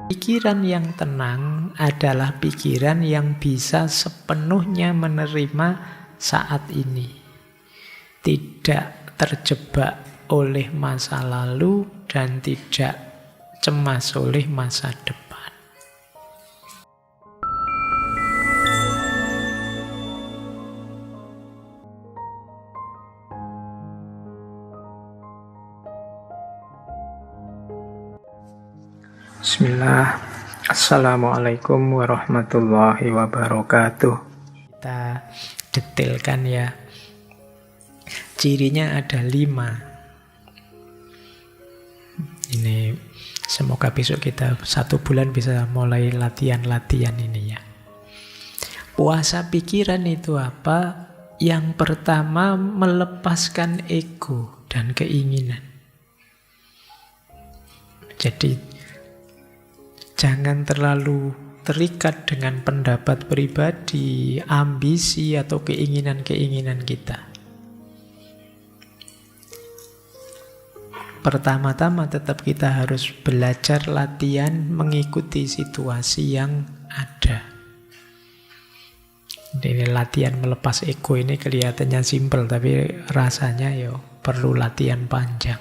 Pikiran yang tenang adalah pikiran yang bisa sepenuhnya menerima saat ini. Tidak terjebak oleh masa lalu dan tidak cemas oleh masa depan. Bismillah. Assalamualaikum warahmatullahi wabarakatuh. Kita detailkan ya. Cirinya ada 5. Ini semoga besok kita 1 bulan bisa mulai latihan-latihan ini ya. Puasa pikiran itu apa? Yang pertama, melepaskan ego dan keinginan. Jadi jangan terlalu terikat dengan pendapat pribadi, ambisi, atau keinginan-keinginan kita. Pertama-tama tetap kita harus belajar latihan mengikuti situasi yang ada. Ini latihan melepas ego ini kelihatannya simpel, tapi rasanya perlu latihan panjang.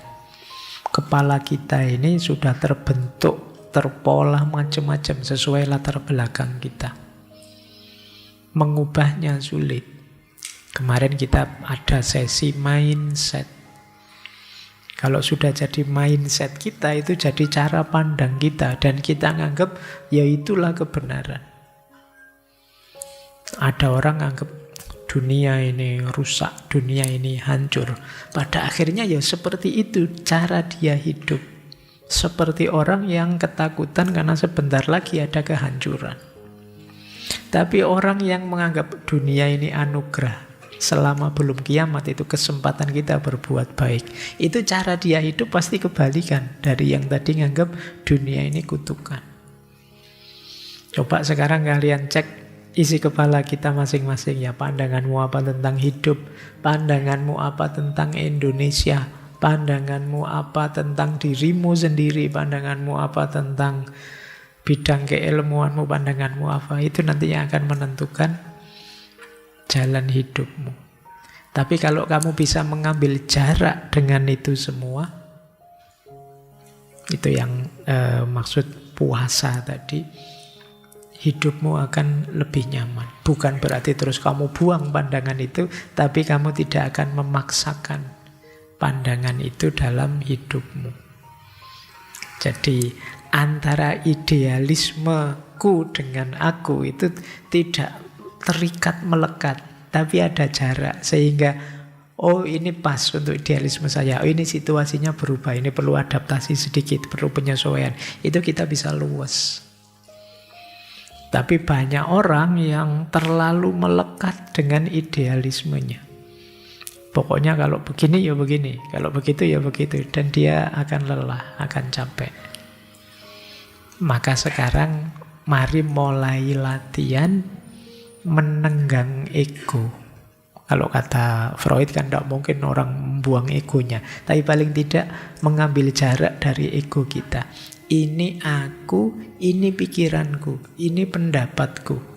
Kepala kita ini sudah terbentuk, terpola macam-macam sesuai latar belakang kita. Mengubahnya sulit. Kemarin kita ada sesi mindset. Kalau sudah jadi mindset kita, itu jadi cara pandang kita. Dan kita nganggap, ya itulah kebenaran. Ada orang nganggap dunia ini rusak, dunia ini hancur. Pada akhirnya ya seperti itu cara dia hidup. Seperti orang yang ketakutan karena sebentar lagi ada kehancuran. Tapi orang yang menganggap dunia ini anugerah, selama belum kiamat itu kesempatan kita berbuat baik, itu cara dia hidup pasti kebalikan dari yang tadi nganggap dunia ini kutukan. Coba sekarang kalian cek isi kepala kita masing-masing ya. Pandanganmu apa tentang hidup? Pandanganmu apa tentang Indonesia? Pandanganmu apa tentang dirimu sendiri? Pandanganmu apa tentang bidang keilmuanmu? Pandanganmu apa? Itu nantinya akan menentukan jalan hidupmu. Tapi kalau kamu bisa mengambil jarak dengan itu semua, itu yang maksud puasa tadi, hidupmu akan lebih nyaman. Bukan berarti terus kamu buang pandangan itu, tapi kamu tidak akan memaksakan pandangan itu dalam hidupmu. Jadi antara idealismeku dengan aku itu tidak terikat melekat, tapi ada jarak sehingga oh ini pas untuk idealisme saya, oh ini situasinya berubah, ini perlu adaptasi sedikit, perlu penyesuaian. Itu kita bisa luas. Tapi banyak orang yang terlalu melekat dengan idealismenya. Pokoknya kalau begini ya begini, kalau begitu ya begitu. Dan dia akan lelah, akan capek. Maka sekarang mari mulai latihan menenggang ego. Kalau kata Freud kan tidak mungkin orang membuang egonya, tapi paling tidak mengambil jarak dari ego kita. Ini aku, ini pikiranku, ini pendapatku.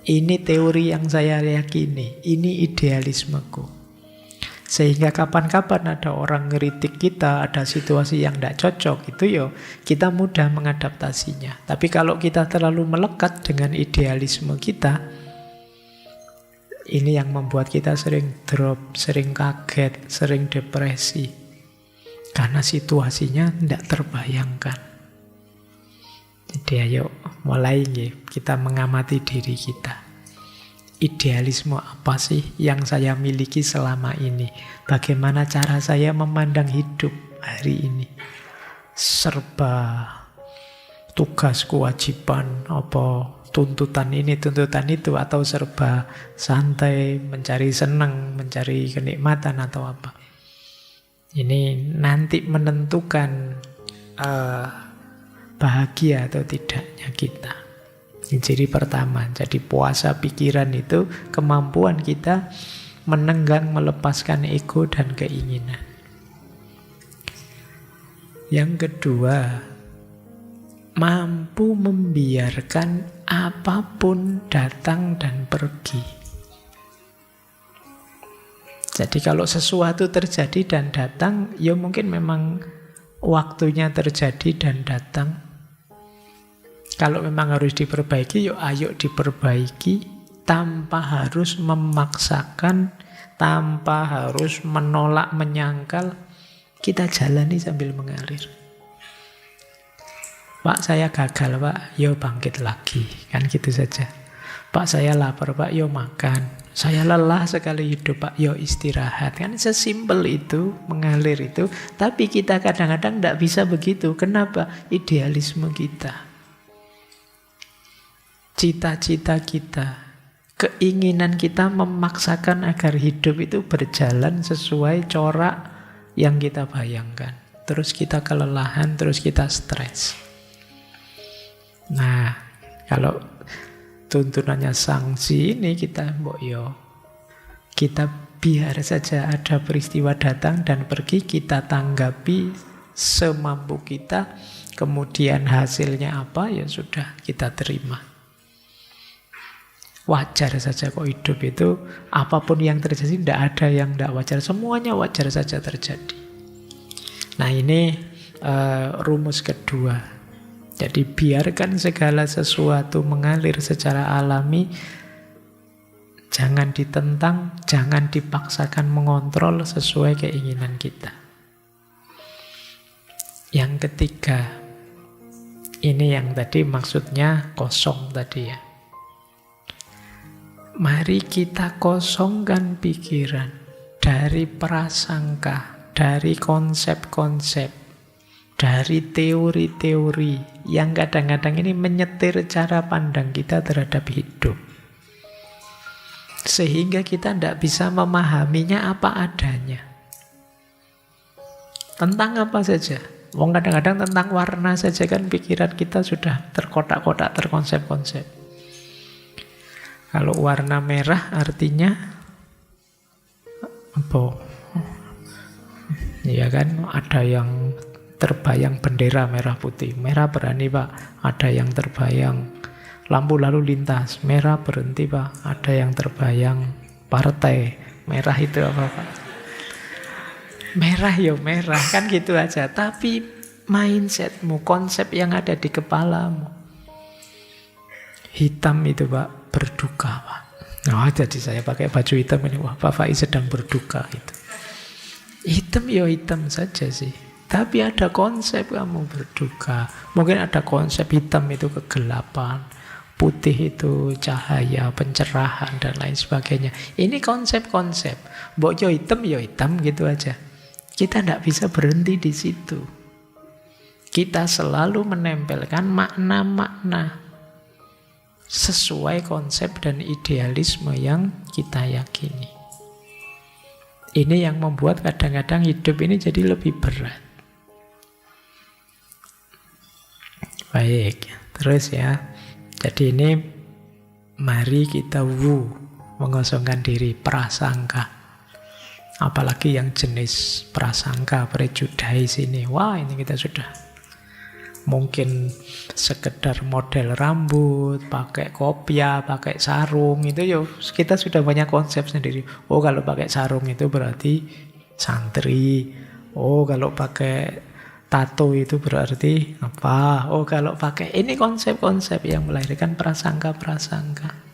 Ini teori yang saya yakini, ini idealismeku. Sehingga kapan-kapan ada orang ngeritik kita, ada situasi yang tidak cocok, itu kita mudah mengadaptasinya. Tapi kalau kita terlalu melekat dengan idealisme kita, ini yang membuat kita sering drop, sering kaget, sering depresi. Karena situasinya tidak terbayangkan. Jadi ayo mulai kita mengamati diri kita. Idealisme apa sih yang saya miliki selama ini? Bagaimana cara saya memandang hidup hari ini? Serba tugas, kewajiban, apa tuntutan ini, tuntutan itu, atau serba santai, mencari senang, mencari kenikmatan atau apa? Ini nanti menentukan bahagia atau tidaknya kita. Ini ciri pertama. Jadi puasa pikiran itu kemampuan kita menenggang, melepaskan ego dan keinginan. Yang kedua, mampu membiarkan apapun datang dan pergi. Jadi kalau sesuatu terjadi dan datang, ya mungkin memang waktunya terjadi dan datang. Kalau memang harus diperbaiki, yuk ayo diperbaiki tanpa harus memaksakan, tanpa harus menolak, menyangkal. Kita jalani sambil mengalir. Pak, saya gagal, Pak. Yo bangkit lagi. Kan gitu saja. Pak, saya lapar, Pak. Yo makan. Saya lelah sekali hidup, Pak. Yo istirahat. Kan sesimpel itu, mengalir itu. Tapi kita kadang-kadang tidak bisa begitu. Kenapa? Idealisme kita. Cita-cita kita. Keinginan kita memaksakan agar hidup itu berjalan sesuai corak yang kita bayangkan. Terus kita kelelahan, terus kita stres. Nah, kalau tuntunannya sanksi ini kita kita biar saja ada peristiwa datang dan pergi, kita tanggapi semampu kita, kemudian hasilnya apa ya sudah kita terima. Wajar saja kok hidup itu, apapun yang terjadi tidak ada yang tidak wajar, semuanya wajar saja terjadi. Nah ini rumus kedua. Jadi biarkan segala sesuatu mengalir secara alami. Jangan ditentang, jangan dipaksakan mengontrol sesuai keinginan kita. Yang ketiga, ini yang tadi maksudnya kosong tadi ya. Mari kita kosongkan pikiran dari prasangka, dari konsep-konsep, dari teori-teori yang kadang-kadang ini menyetir cara pandang kita terhadap hidup. Sehingga kita tidak bisa memahaminya apa adanya. Tentang apa saja. Wong kadang-kadang tentang warna saja kan pikiran kita sudah terkotak-kotak, terkonsep-konsep. Kalau warna merah artinya apa? Ya kan, ada yang terbayang bendera merah putih. Merah berani, Pak. Ada yang terbayang lampu lalu lintas. Merah berhenti, Pak. Ada yang terbayang partai. Merah itu apa, Pak? Merah ya merah. Kan gitu aja. Tapi mindsetmu, konsep yang ada di kepalamu. Hitam itu, Pak, berduka, Pak. Nah, jadi saya pakai baju hitam ini. Wah, Pak Faiz sedang berduka itu. Hitam ya hitam saja sih. Tapi ada konsep kamu berduka. Mungkin ada konsep hitam itu kegelapan, putih itu cahaya, pencerahan, dan lain sebagainya. Ini konsep-konsep. Mbok yo hitam gitu aja. Kita tidak bisa berhenti di situ. Kita selalu menempelkan makna-makna sesuai konsep dan idealisme yang kita yakini. Ini yang membuat kadang-kadang hidup ini jadi lebih berat. Baik, terus ya. Jadi ini mari kita mengosongkan diri prasangka. Apalagi yang jenis prasangka, prejudice ini. Wah, ini kita sudah mungkin sekedar model rambut, pakai kopiah, pakai sarung, itu ya kita sudah banyak konsep sendiri. Oh, kalau pakai sarung itu berarti santri. Oh, kalau pakai tato itu berarti apa? Oh, kalau pakai ini konsep-konsep yang melahirkan prasangka-prasangka.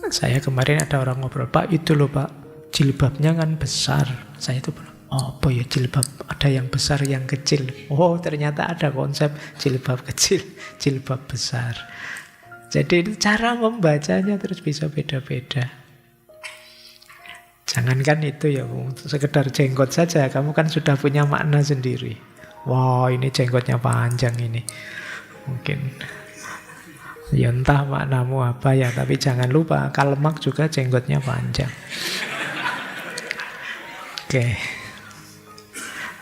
Saya kemarin ada orang ngobrol, Pak itu loh Pak, jilbabnya kan besar. Saya itu bilang, oh apa ya jilbab, ada yang besar, yang kecil. Oh ternyata ada konsep jilbab kecil, jilbab besar. Jadi cara membacanya terus bisa beda-beda. Jangankan itu ya, sekedar jenggot saja, kamu kan sudah punya makna sendiri. Wah, ini jenggotnya panjang ini. Mungkin ya entah maknamu apa ya, tapi jangan lupa Karl Marx juga jenggotnya panjang. Oke.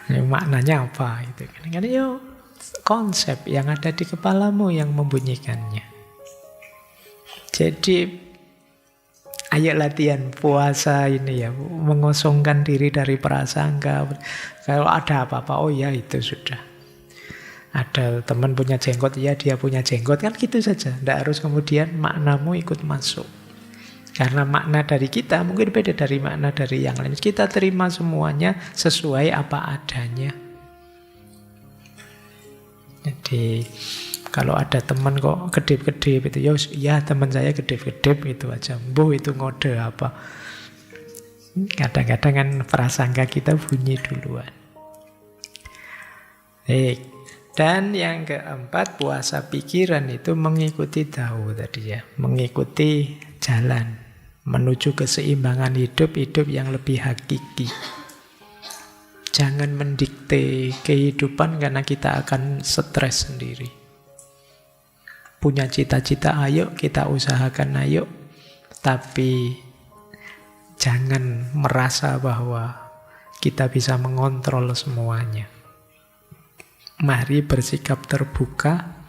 Ini maknanya apa itu? Kan ya konsep yang ada di kepalamu yang membunyikannya. Jadi ayo latihan puasa ini ya, mengosongkan diri dari prasangka. Kalau ada apa-apa, oh ya itu sudah. Ada teman punya jenggot, ya dia punya jenggot, kan gitu saja. Tidak harus kemudian maknamu ikut masuk. Karena makna dari kita mungkin beda dari makna dari yang lain. Kita terima semuanya sesuai apa adanya. Jadi kalau ada teman kok kedip-kedip itu, ya teman saya kedip-kedip itu aja. Itu ngode apa. Kadang-kadang kan prasangka kita bunyi duluan. Dan yang keempat, puasa pikiran itu mengikuti tahu tadi ya. Mengikuti jalan menuju keseimbangan hidup yang lebih hakiki. Jangan mendikte kehidupan karena kita akan stres sendiri. Punya cita-cita, ayo kita usahakan, ayo. Tapi jangan merasa bahwa kita bisa mengontrol semuanya. Mari bersikap terbuka,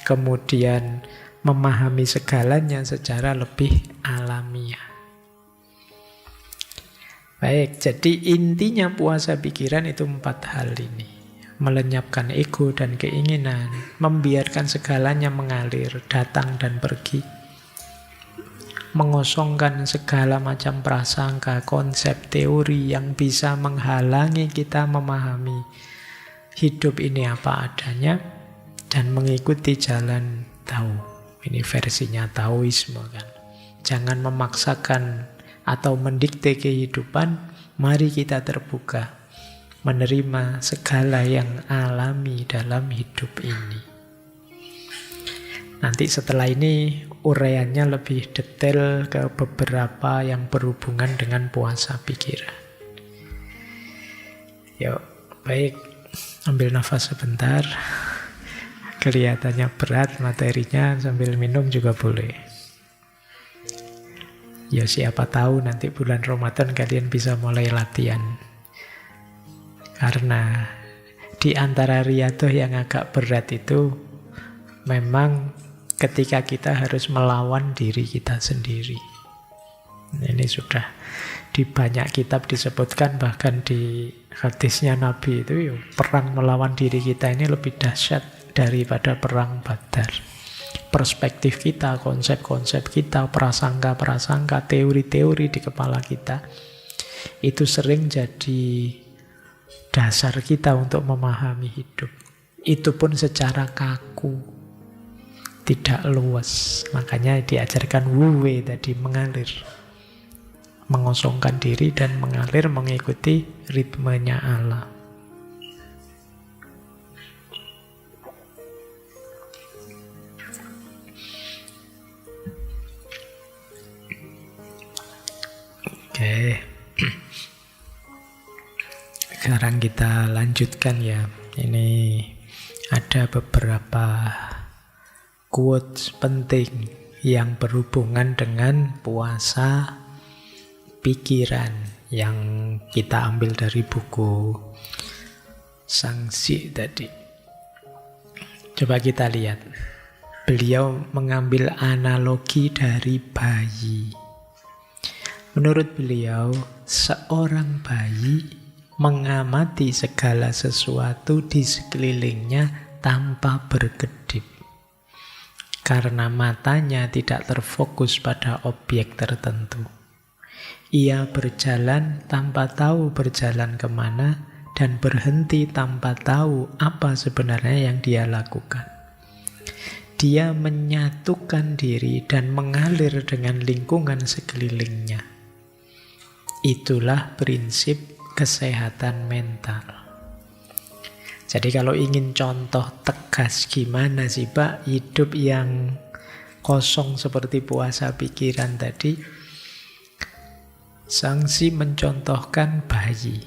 kemudian memahami segalanya secara lebih alamiah. Baik, jadi intinya puasa pikiran itu 4 hal ini. Melenyapkan ego dan keinginan, membiarkan segalanya mengalir, datang dan pergi. Mengosongkan segala macam prasangka, konsep, teori yang bisa menghalangi kita memahami hidup ini apa adanya, dan mengikuti jalan tahu. Ini versinya Taoisme kan. Jangan memaksakan atau mendikte kehidupan, mari kita terbuka, menerima segala yang alami dalam hidup ini. Nanti setelah ini uraiannya lebih detail ke beberapa yang berhubungan dengan puasa pikiran. Yuk, baik. Ambil nafas sebentar. Kelihatannya berat materinya, sambil minum juga boleh. Ya siapa tahu nanti bulan Ramadan kalian bisa mulai latihan. Karena di antara riyadhah yang agak berat itu memang ketika kita harus melawan diri kita sendiri. Ini sudah di banyak kitab disebutkan, bahkan di hadisnya Nabi itu perang melawan diri kita ini lebih dahsyat daripada perang Badar. Perspektif kita, konsep-konsep kita, prasangka-prasangka, teori-teori di kepala kita itu sering jadi dasar kita untuk memahami hidup. Itu pun secara kaku, tidak luas. Makanya diajarkan wuwe tadi, mengalir. Mengosongkan diri dan mengalir mengikuti ritmenya alam. Oke. Sekarang kita lanjutkan ya. Ini ada beberapa quotes penting yang berhubungan dengan puasa pikiran yang kita ambil dari buku Sangsi tadi. Coba kita lihat. Beliau mengambil analogi dari bayi. Menurut beliau, seorang bayi mengamati segala sesuatu di sekelilingnya tanpa berkedip. Karena matanya tidak terfokus pada objek tertentu. Ia berjalan tanpa tahu berjalan kemana dan berhenti tanpa tahu apa sebenarnya yang dia lakukan. Dia menyatukan diri dan mengalir dengan lingkungan sekelilingnya. Itulah prinsip kesehatan mental. Jadi kalau ingin contoh tegas gimana sih Pak hidup yang kosong seperti puasa pikiran tadi, Sangsi mencontohkan bayi.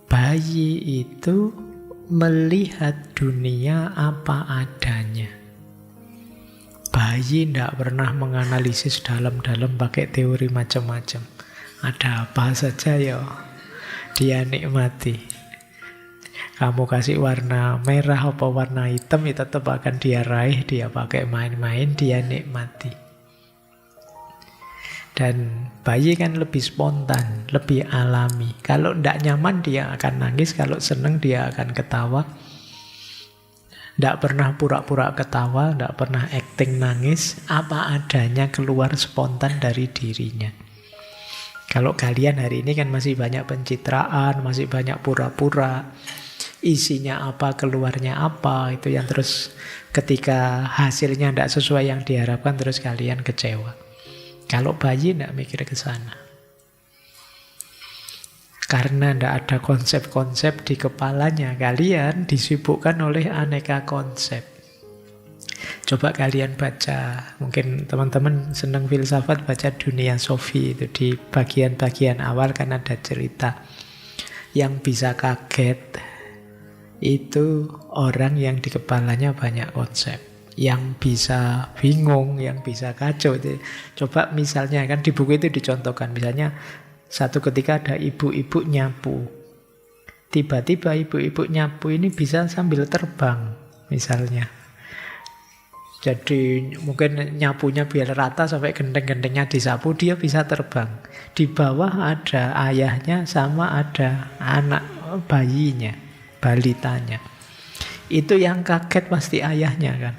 Bayi itu melihat dunia apa adanya. Bayi tidak pernah menganalisis dalam-dalam pakai teori macam-macam. Ada apa saja ya, dia nikmati. Kamu kasih warna merah apa warna hitam, ya tetap akan dia raih, dia pakai main-main, dia nikmati. Dan bayi kan lebih spontan, lebih alami. Kalau tidak nyaman dia akan nangis, kalau senang dia akan ketawa. Tidak pernah pura-pura ketawa, tidak pernah acting nangis, apa adanya keluar spontan dari dirinya. Kalau kalian hari ini kan masih banyak pencitraan, masih banyak pura-pura, isinya apa, keluarnya apa, itu yang terus ketika hasilnya tidak sesuai yang diharapkan, terus kalian kecewa. Kalau bayi tidak mikir ke sana. Karena tidak ada konsep-konsep di kepalanya, kalian disibukkan oleh aneka konsep. Coba kalian baca, mungkin teman-teman senang filsafat, baca Dunia Sofi itu di bagian-bagian awal kan ada cerita. Yang bisa kaget itu orang yang di kepalanya banyak konsep. Yang bisa bingung, yang bisa kacau. Coba misalnya kan di buku itu dicontohkan, misalnya satu ketika ada ibu-ibu nyapu. Tiba-tiba ibu-ibu nyapu ini bisa sambil terbang, misalnya. Jadi mungkin nyapunya biar rata sampai genteng-gentengnya disapu, dia bisa terbang. Di bawah ada ayahnya sama ada anak bayinya, balitanya. Itu yang kaget pasti ayahnya kan.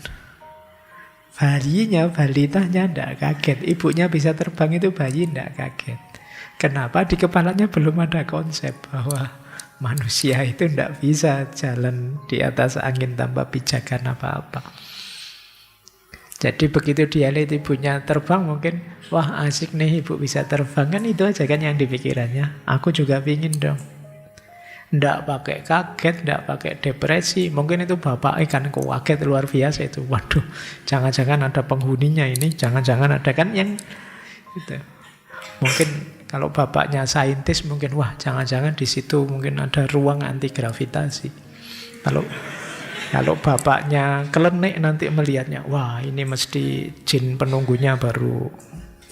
Bayinya, balitanya tidak kaget. Ibunya bisa terbang itu bayi tidak kaget. Kenapa? Di kepalanya belum ada konsep bahwa manusia itu tidak bisa jalan di atas angin tanpa pijakan apa-apa. Jadi begitu dia lihat ibunya terbang, mungkin wah asik nih ibu bisa terbang, kan itu aja kan yang dipikirannya. Aku juga pingin dong. Tidak pakai kaget, tidak pakai depresi. Mungkin itu bapak kan kaget luar biasa itu. Waduh, jangan-jangan ada penghuninya ini, jangan-jangan ada kan yang itu. Mungkin kalau bapaknya saintis mungkin wah jangan-jangan di situ mungkin ada ruang anti gravitasi. Kalau bapaknya kelenik nanti melihatnya, wah ini mesti jin penunggunya baru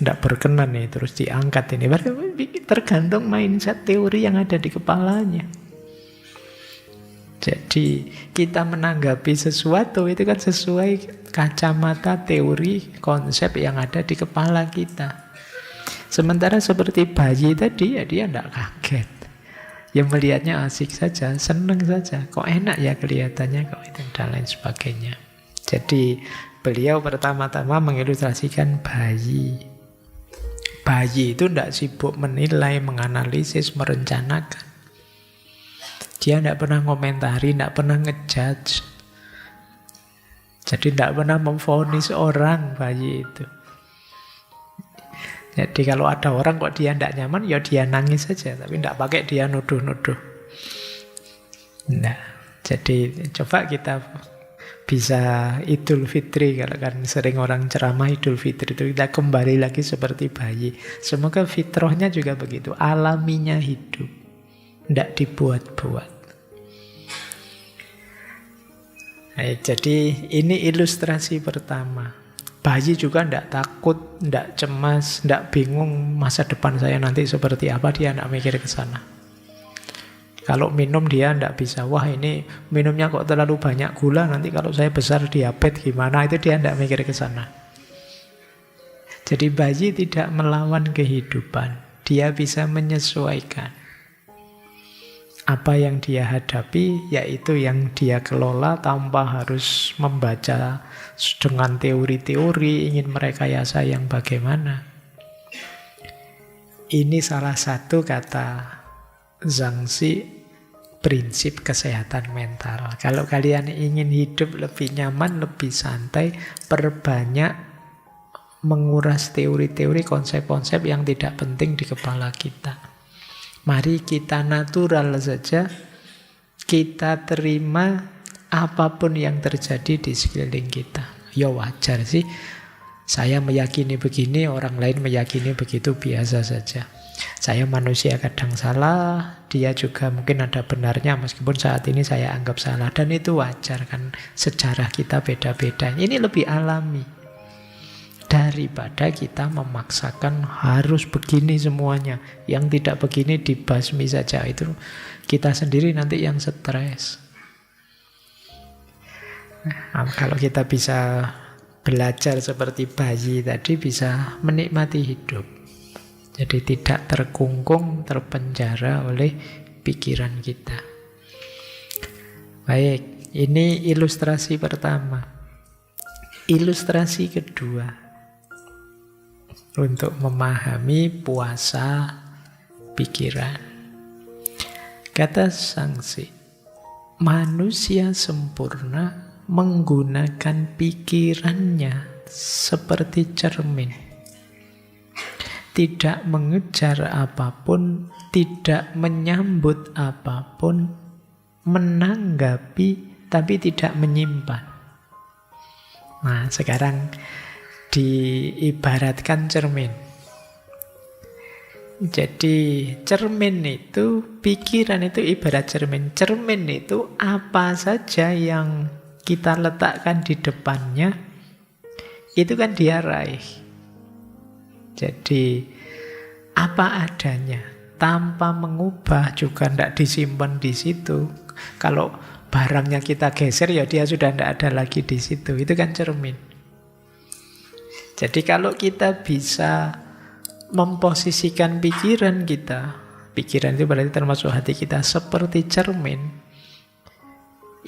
tidak berkenan nih, terus diangkat ini. Tergantung mindset teori yang ada di kepalanya. Jadi kita menanggapi sesuatu itu kan sesuai kacamata teori konsep yang ada di kepala kita. Sementara seperti bayi tadi, ya dia tidak kaget. Yang melihatnya asik saja, senang saja. Kok enak ya kelihatannya, kok itu dan lain sebagainya. Jadi beliau pertama-tama mengilustrasikan bayi. Bayi itu tidak sibuk menilai, menganalisis, merencanakan. Dia tidak pernah ngomentari, tidak pernah ngejudge. Jadi tidak pernah memvonis orang bayi itu. Jadi kalau ada orang kok dia tidak nyaman, ya dia nangis saja. Tapi tidak pakai dia nuduh-nuduh. Nah, jadi coba kita bisa Idul Fitri. Kalau kan sering orang ceramah Idul Fitri itu kita kembali lagi seperti bayi. Semoga fitrahnya juga begitu. Alaminya hidup. Tidak dibuat-buat. Nah, jadi ini ilustrasi pertama. Bayi juga tidak takut, tidak cemas, tidak bingung masa depan saya nanti seperti apa, dia tidak mikir ke sana. Kalau minum dia tidak bisa, wah ini minumnya kok terlalu banyak gula, nanti kalau saya besar diabetes gimana, itu dia tidak mikir ke sana. Jadi bayi tidak melawan kehidupan, dia bisa menyesuaikan. Apa yang dia hadapi, yaitu yang dia kelola tanpa harus membaca dengan teori-teori, ingin merekayasa yang bagaimana. Ini salah satu kata Zhangzi, prinsip kesehatan mental. Kalau kalian ingin hidup lebih nyaman, lebih santai, perbanyak menguras teori-teori, konsep-konsep yang tidak penting di kepala kita. Mari kita natural saja, kita terima apapun yang terjadi di sekeliling kita. Ya wajar sih, saya meyakini begini, orang lain meyakini begitu, biasa saja. Saya manusia kadang salah, dia juga mungkin ada benarnya meskipun saat ini saya anggap salah. Dan itu wajar kan, sejarah kita beda-beda. Ini lebih alami. Daripada kita memaksakan harus begini semuanya. Yang tidak begini dibasmi saja. Itu kita sendiri nanti yang stres. Nah, kalau kita bisa belajar seperti bayi tadi, bisa menikmati hidup. Jadi tidak terkungkung, terpenjara oleh pikiran kita. Baik, Ini ilustrasi pertama. Ilustrasi kedua. Untuk memahami puasa pikiran. Kata Sangsi, manusia sempurna menggunakan pikirannya seperti cermin. Tidak mengejar apapun, tidak menyambut apapun, menanggapi tapi tidak menyimpan. Nah, sekarang diibaratkan cermin. Jadi cermin itu, pikiran itu ibarat cermin. Cermin itu apa saja yang kita letakkan di depannya, itu kan dia raih. Jadi apa adanya, tanpa mengubah, juga tidak disimpan di situ. Kalau barangnya kita geser, ya dia sudah tidak ada lagi di situ. Itu kan cermin. Jadi kalau kita bisa memposisikan pikiran kita, pikiran itu berarti termasuk hati kita, seperti cermin,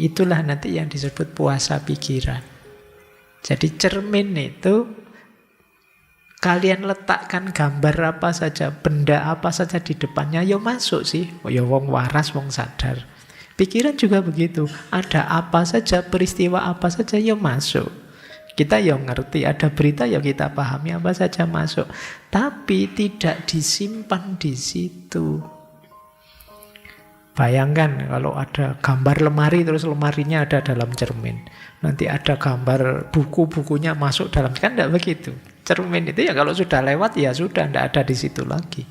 itulah nanti yang disebut puasa pikiran. Jadi cermin itu kalian letakkan gambar apa saja, benda apa saja di depannya, ya masuk sih. Ya wong waras, wong sadar. Pikiran juga begitu. Ada apa saja, peristiwa apa saja, ya masuk. Kita ya ngerti, ada berita ya kita pahami, apa saja masuk. Tapi tidak disimpan di situ. Bayangkan kalau ada gambar lemari, terus lemarinya ada dalam cermin. Nanti ada gambar buku-bukunya masuk dalam, kan tidak begitu. Cermin itu ya kalau sudah lewat ya sudah, tidak ada di situ lagi.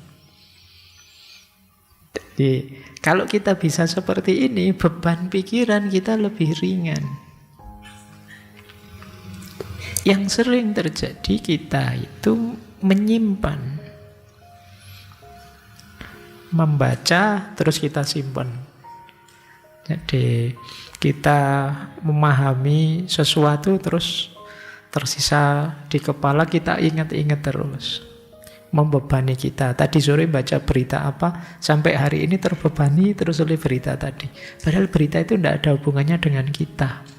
Jadi kalau kita bisa seperti ini, beban pikiran kita lebih ringan. Yang sering terjadi kita itu menyimpan, membaca terus kita simpan. Jadi kita memahami sesuatu terus tersisa di kepala, kita ingat-ingat terus. Membebani kita. Tadi sore baca berita apa, sampai hari ini terbebani terus oleh berita tadi. Padahal berita itu tidak ada hubungannya dengan kita.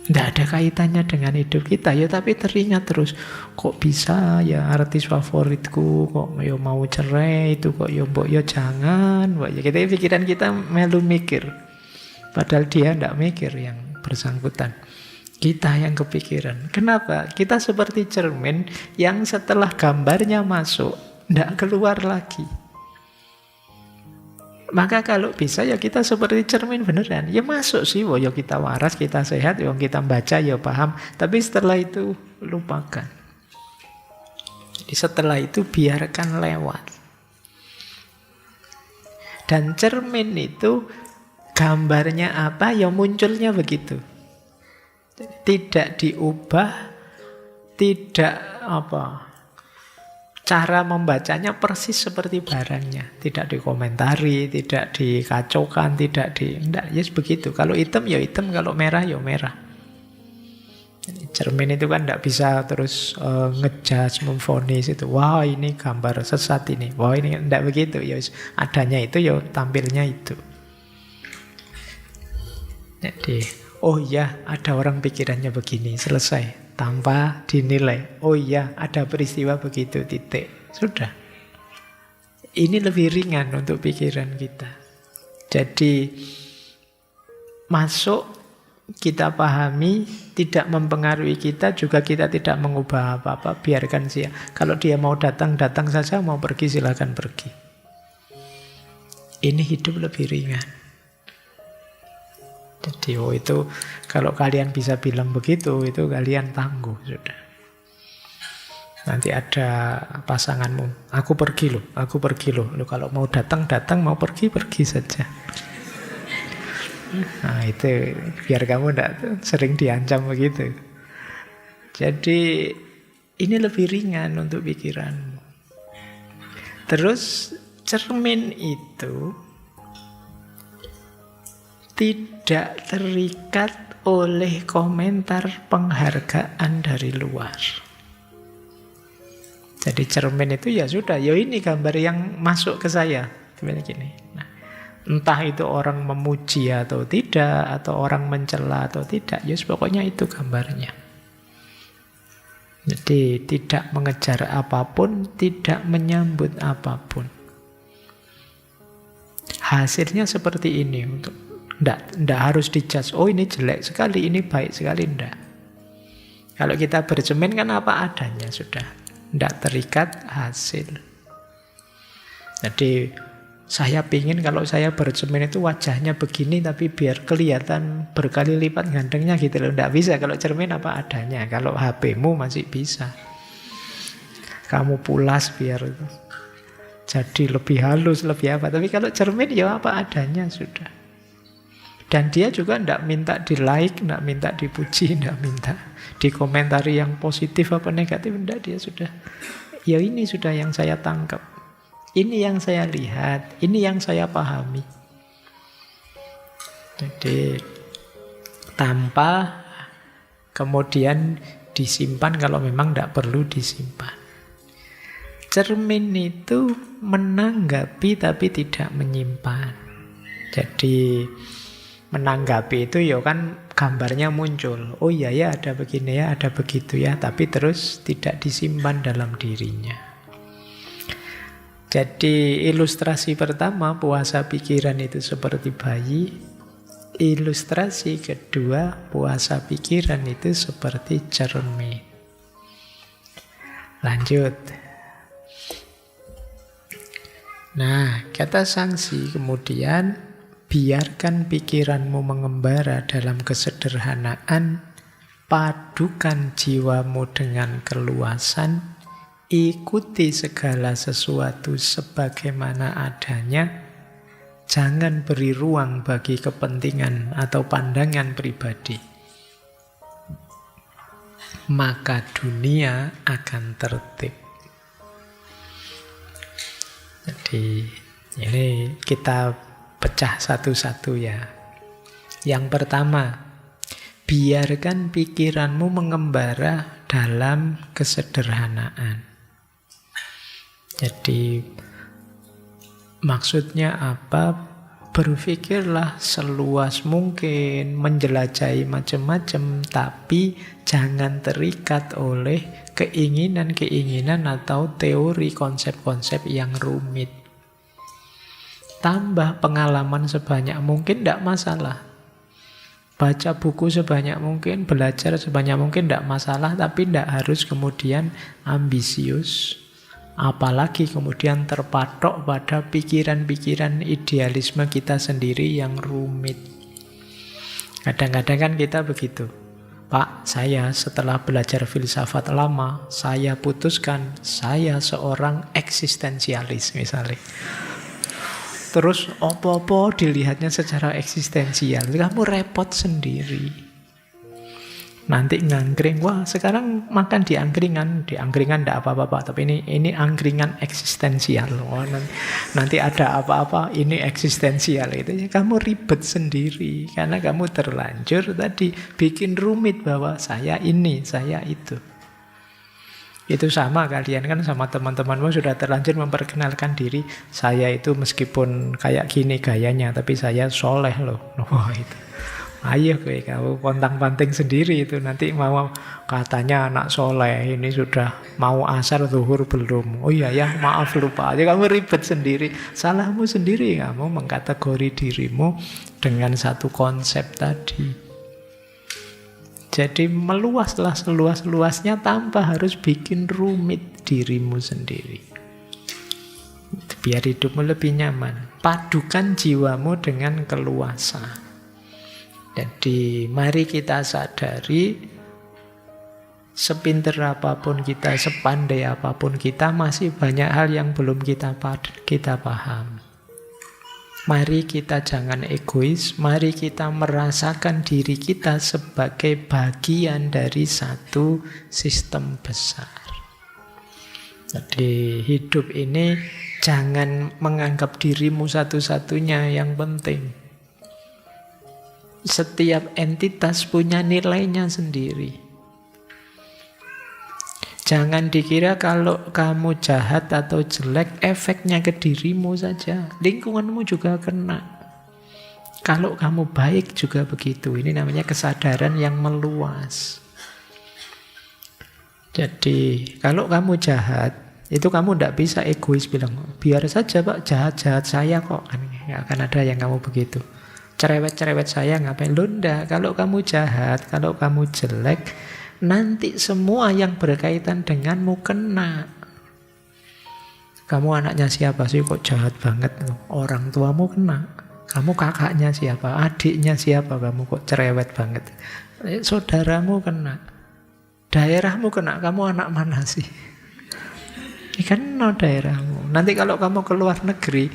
Tidak ada kaitannya dengan hidup kita. Ya tapi teringat terus. Kok bisa ya artis favoritku kok ya mau cerai, itu kok ya mbok ya jangan. Ya kita pikiran kita melu mikir. Padahal dia tidak mikir yang bersangkutan. Kita yang kepikiran. Kenapa? Kita seperti cermin yang setelah gambarnya masuk, tidak keluar lagi. Maka kalau bisa ya kita seperti cermin beneran. Ya masuk sih, ya kita waras, kita sehat, ya kita baca, ya paham. Tapi setelah itu lupakan. Jadi setelah itu biarkan lewat. Dan cermin itu gambarnya apa, ya munculnya begitu. Tidak diubah, tidak cara membacanya persis seperti barangnya, tidak dikomentari, tidak dikacaukan, enggak, ya begitu. Kalau hitam ya hitam, kalau merah ya merah. Cermin itu kan tidak bisa terus ngejudge, memvonis itu. Wah ini gambar sesat ini. Wah ini tidak begitu. Ya adanya itu ya tampilnya itu. Jadi oh iya, ada orang pikirannya begini, selesai. Tanpa dinilai. Oh iya, ada peristiwa begitu, titik. Sudah. Ini lebih ringan untuk pikiran kita. Jadi, masuk, kita pahami, tidak mempengaruhi kita, juga kita tidak mengubah apa-apa. Biarkan dia. Kalau dia mau datang, datang saja. Mau pergi, silakan pergi. Ini hidup lebih ringan. Jadi itu kalau kalian bisa bilang begitu, itu kalian tangguh sudah. Nanti ada pasanganmu, aku pergi loh. Lu kalau mau datang, mau pergi saja. Nah itu biar kamu tidak sering diancam begitu. Jadi ini lebih ringan untuk pikiran. Terus cermin itu tidak terikat oleh komentar penghargaan dari luar. Jadi cermin itu ya sudah, ya ini gambar yang masuk ke saya. Gini. Nah, Entah itu orang memuji atau tidak, atau orang mencela atau tidak, ya pokoknya itu gambarnya. Jadi tidak mengejar apapun, tidak menyambut apapun. Hasilnya seperti ini. Nggak harus dijudge, oh ini jelek sekali, ini baik sekali, nggak. Kalau kita bercermin kan apa adanya sudah. Nggak terikat hasil. Jadi saya pingin kalau saya bercermin itu wajahnya begini tapi biar kelihatan berkali lipat gantengnya gitu loh. Nggak bisa kalau cermin apa adanya. Kalau HP-mu masih bisa. Kamu pulas biar itu jadi lebih halus, lebih apa. Tapi kalau cermin ya apa adanya sudah. Dan dia juga nggak minta di like, nggak minta dipuji, nggak minta dikomentari yang positif apa negatif. Nggak, dia sudah, ya ini sudah yang saya tangkap. Ini yang saya lihat, ini yang saya pahami. Jadi tanpa kemudian disimpan kalau memang tidak perlu disimpan. Cermin itu menanggapi tapi tidak menyimpan. Jadi menanggapi itu ya kan gambarnya muncul. Oh iya ya ada begini ya, ada begitu ya. Tapi terus tidak disimpan dalam dirinya. Jadi ilustrasi pertama puasa pikiran itu seperti bayi. Ilustrasi kedua puasa pikiran itu seperti cermin. Lanjut. Nah, kata sanksi kemudian biarkan pikiranmu mengembara dalam kesederhanaan, padukan jiwamu dengan keluasan. Ikuti segala sesuatu sebagaimana adanya. Jangan beri ruang bagi kepentingan atau pandangan pribadi. Maka dunia akan tertib. Jadi ini kita pecah satu-satu ya. Yang pertama, biarkan pikiranmu mengembara dalam kesederhanaan. Jadi maksudnya apa? Berpikirlah seluas mungkin, menjelajahi macam-macam, tapi jangan terikat oleh keinginan-keinginan atau teori konsep-konsep yang rumit. Tambah pengalaman sebanyak mungkin, tidak masalah. Baca buku sebanyak mungkin, belajar sebanyak mungkin, tidak masalah, tapi tidak harus kemudian ambisius. Apalagi kemudian terpatok pada pikiran-pikiran idealisme kita sendiri yang rumit. Kadang-kadang kan kita begitu. Pak, saya setelah belajar filsafat lama, saya putuskan saya seorang eksistensialis misalnya. Terus opo-opo dilihatnya secara eksistensial. Kamu repot sendiri. Nanti ngangkring, wah sekarang makan di angkringan tidak apa-apa, tapi ini angkringan eksistensial. Wah, nanti ada apa-apa, ini eksistensial. Itu kamu ribet sendiri karena kamu terlanjur tadi bikin rumit bahwa saya ini, saya itu. Itu sama kalian kan sama teman-temanmu sudah terlanjur memperkenalkan diri, saya itu meskipun kayak gini gayanya, tapi saya soleh loh. Wah itu. Ayo kamu pontang-panting sendiri itu nanti mau katanya anak soleh ini sudah mau asar zuhur belum. Oh iya ya maaf lupa aja, kamu ribet sendiri. Salahmu sendiri kamu mengkategori dirimu dengan satu konsep tadi. Jadi meluaslah seluas-luasnya tanpa harus bikin rumit dirimu sendiri. Biar hidupmu lebih nyaman. Padukan jiwamu dengan keluasan. Jadi mari kita sadari sepinter apapun kita, sepandai apapun kita, masih banyak hal yang belum kita pahami. Mari kita jangan egois, mari kita merasakan diri kita sebagai bagian dari satu sistem besar. Jadi hidup ini jangan menganggap dirimu satu-satunya yang penting. Setiap entitas punya nilainya sendiri. Jangan dikira kalau kamu jahat atau jelek, efeknya ke dirimu saja. Lingkunganmu juga kena. Kalau kamu baik juga begitu. Ini namanya kesadaran yang meluas. Jadi kalau kamu jahat, itu kamu tidak bisa egois bilang, biar saja Pak, jahat-jahat saya kok. Nggak akan ada yang kamu begitu. Cerewet-cerewet saya ngapain? Loh enggak, kalau kamu jahat, kalau kamu jelek, nanti semua yang berkaitan denganmu kena. Kamu anaknya siapa sih kok jahat banget? Orang tuamu kena. Kamu kakaknya siapa? Adiknya siapa? Kamu kok cerewet banget? Saudaramu kena. Daerahmu kena. Kamu anak mana sih? Kena daerahmu. Nanti kalau kamu keluar negeri,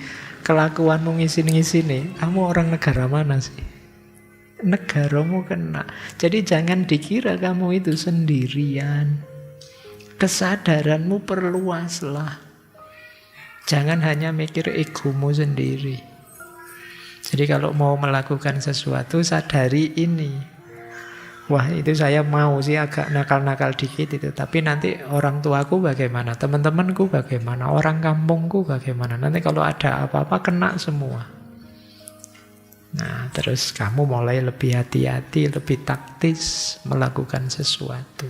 kelakuanmu ngisin-ngisini, kamu orang negara mana sih? Negaramu kena. Jadi jangan dikira kamu itu sendirian. Kesadaranmu perluaslah. Jangan hanya mikir egomu sendiri. Jadi kalau mau melakukan sesuatu, sadari ini. Wah, itu saya mau sih agak nakal-nakal dikit itu. Tapi nanti orang tuaku bagaimana? Teman-temanku bagaimana? Orang kampungku bagaimana? Nanti kalau ada apa-apa kena semua. Nah, terus kamu mulai lebih hati-hati, lebih taktis melakukan sesuatu.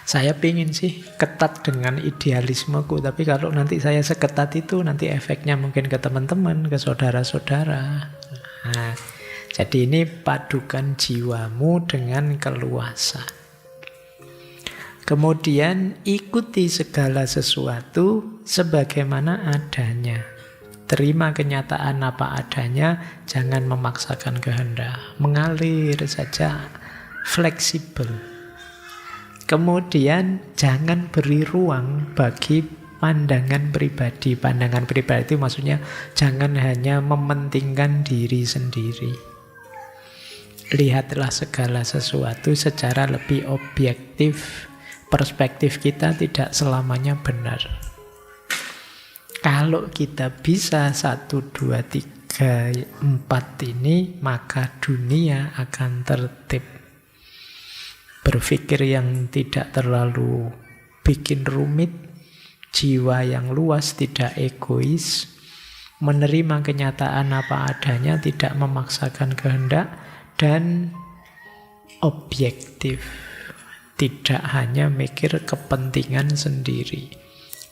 Saya pingin sih ketat dengan idealismeku, tapi kalau nanti saya seketat itu, nanti efeknya mungkin ke teman-teman, ke saudara-saudara. Nah, jadi ini padukan jiwamu dengan keluasan. Kemudian ikuti segala sesuatu sebagaimana adanya. Terima kenyataan apa adanya, jangan memaksakan kehendak. Mengalir saja, fleksibel. Kemudian jangan beri ruang bagi pandangan pribadi. Pandangan pribadi itu maksudnya jangan hanya mementingkan diri sendiri. Lihatlah segala sesuatu secara lebih objektif. Perspektif kita tidak selamanya benar. Kalau kita bisa 1, 2, 3, 4 ini, maka dunia akan tertib. Berpikir yang tidak terlalu bikin rumit, jiwa yang luas, tidak egois, menerima kenyataan apa adanya, tidak memaksakan kehendak, dan objektif. Tidak hanya mikir kepentingan sendiri.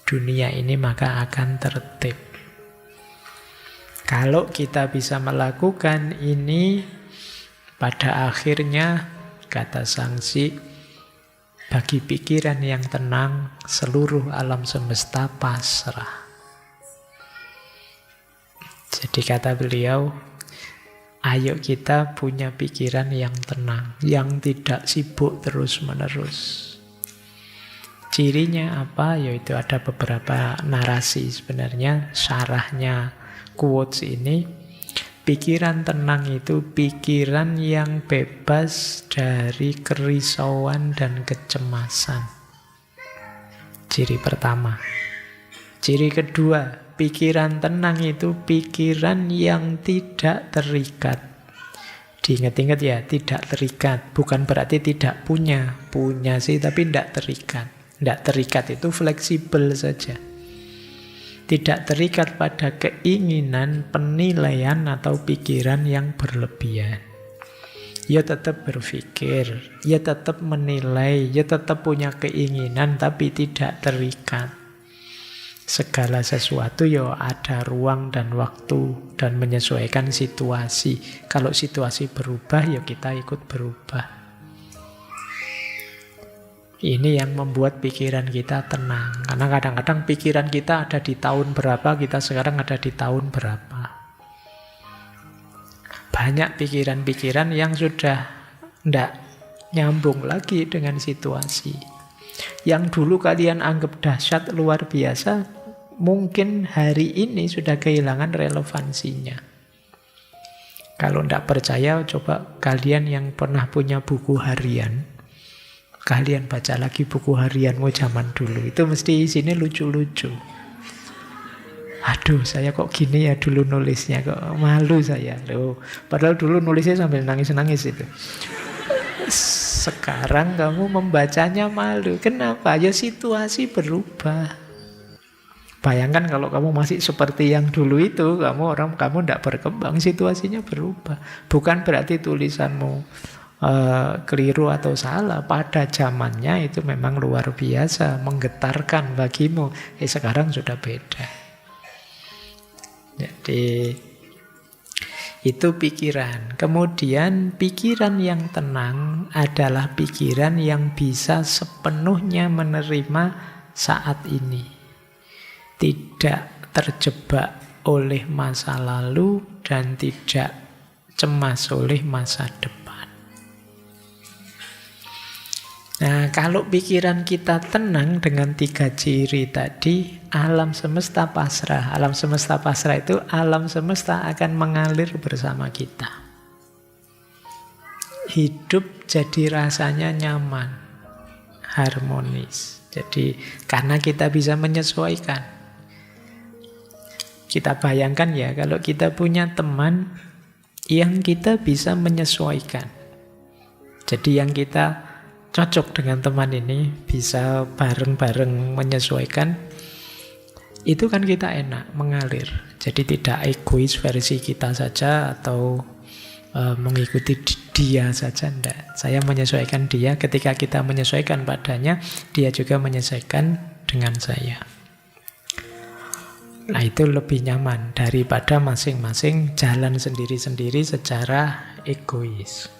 Dunia ini maka akan tertib. Kalau kita bisa melakukan ini, pada akhirnya kata Sangsi, bagi pikiran yang tenang, seluruh alam semesta pasrah. Jadi kata beliau, ayo kita punya pikiran yang tenang, yang tidak sibuk terus-menerus. Cirinya apa? Yaitu ada beberapa narasi sebenarnya, syarahnya quotes ini. Pikiran tenang itu pikiran yang bebas dari kerisauan dan kecemasan. Ciri pertama. Ciri kedua, pikiran tenang itu pikiran yang tidak terikat. Diingat-ingat ya, tidak terikat. Bukan berarti tidak punya. Punya sih, tapi tidak terikat. Tidak terikat itu fleksibel saja. Tidak terikat pada keinginan, penilaian, atau pikiran yang berlebihan. Ya tetap berpikir, ya tetap menilai, ya tetap punya keinginan, tapi tidak terikat. Segala sesuatu ya ada ruang dan waktu, dan menyesuaikan situasi. Kalau situasi berubah, ya kita ikut berubah. Ini yang membuat pikiran kita tenang. Karena kadang-kadang pikiran kita ada di tahun berapa, kita sekarang ada di tahun berapa. Banyak pikiran-pikiran yang sudah tidak nyambung lagi dengan situasi. Yang dulu kalian anggap dahsyat luar biasa, mungkin hari ini sudah kehilangan relevansinya. Kalau tidak percaya, coba kalian yang pernah punya buku harian, kalian baca lagi buku harianmu zaman dulu. Itu mesti isinya lucu-lucu. Aduh, saya kok gini ya dulu nulisnya, kok malu saya. Loh, padahal dulu nulisnya sambil nangis-nangis itu. Sekarang kamu membacanya malu. Kenapa? Ya situasi berubah. Bayangkan kalau kamu masih seperti yang dulu itu, kamu tidak berkembang, situasinya berubah. Bukan berarti tulisanmu keliru atau salah. Pada zamannya itu memang luar biasa, menggetarkan bagimu. Sekarang sudah beda. Jadi itu pikiran. Kemudian pikiran yang tenang adalah pikiran yang bisa sepenuhnya menerima saat ini. Tidak terjebak oleh masa lalu dan tidak cemas oleh masa depan. Nah, kalau pikiran kita tenang dengan 3 ciri tadi, alam semesta pasrah. Alam semesta pasrah itu alam semesta akan mengalir bersama kita. Hidup jadi rasanya nyaman, harmonis. Jadi karena kita bisa menyesuaikan. Kita bayangkan ya, kalau kita punya teman yang kita bisa menyesuaikan. Jadi yang kita cocok dengan teman ini, bisa bareng-bareng menyesuaikan, itu kan kita enak, mengalir. Jadi tidak egois versi kita saja atau mengikuti dia saja, enggak. Saya menyesuaikan dia, ketika kita menyesuaikan padanya, dia juga menyesuaikan dengan saya. Nah, itu lebih nyaman daripada masing-masing jalan sendiri-sendiri secara egois.